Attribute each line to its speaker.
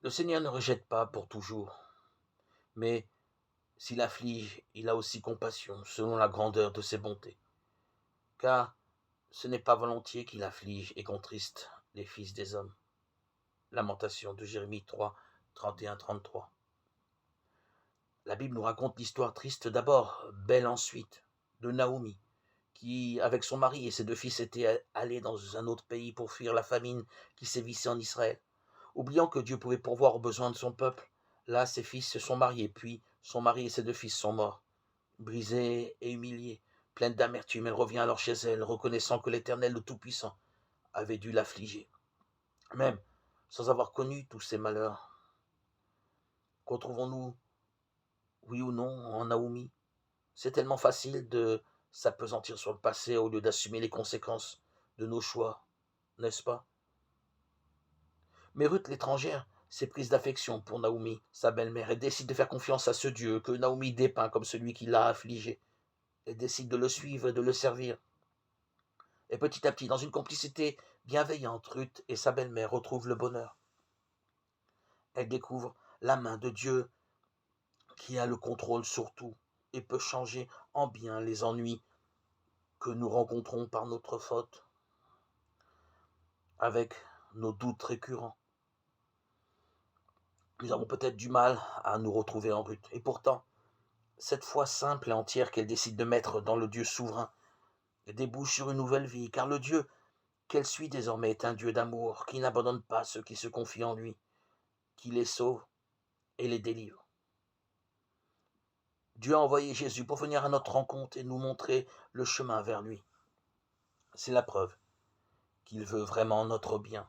Speaker 1: Le Seigneur ne rejette pas pour toujours, mais s'il afflige, il a aussi compassion selon la grandeur de ses bontés. Car ce n'est pas volontiers qu'il afflige et contriste les fils des hommes. Lamentation de Jérémie 3, 31-33. La Bible nous raconte l'histoire triste d'abord, belle ensuite, de Naomi, qui, avec son mari et ses deux fils, était allée dans un autre pays pour fuir la famine qui sévissait en Israël. Oubliant que Dieu pouvait pourvoir aux besoins de son peuple, là ses fils se sont mariés, puis son mari et ses deux fils sont morts. Brisée et humiliée, pleine d'amertume, elle revient alors chez elle, reconnaissant que l'Éternel, le Tout-Puissant, avait dû l'affliger, même sans avoir connu tous ses malheurs. Retrouvons-nous, oui ou non, en Naomi? C'est tellement facile de s'appesantir sur le passé au lieu d'assumer les conséquences de nos choix, n'est-ce pas? Mais Ruth l'étrangère s'est prise d'affection pour Naomi, sa belle-mère, et décide de faire confiance à ce Dieu que Naomi dépeint comme celui qui l'a affligée. Elle décide de le suivre et de le servir. Et petit à petit, dans une complicité bienveillante, Ruth et sa belle-mère retrouvent le bonheur. Elle découvre la main de Dieu qui a le contrôle sur tout et peut changer en bien les ennuis que nous rencontrons par notre faute, avec nos doutes récurrents. Nous avons peut-être du mal à nous retrouver en Ruth. Et pourtant, cette foi simple et entière qu'elle décide de mettre dans le Dieu souverain débouche sur une nouvelle vie, car le Dieu qu'elle suit désormais est un Dieu d'amour qui n'abandonne pas ceux qui se confient en lui, qui les sauve et les délivre. Dieu a envoyé Jésus pour venir à notre rencontre et nous montrer le chemin vers lui. C'est la preuve qu'il veut vraiment notre bien.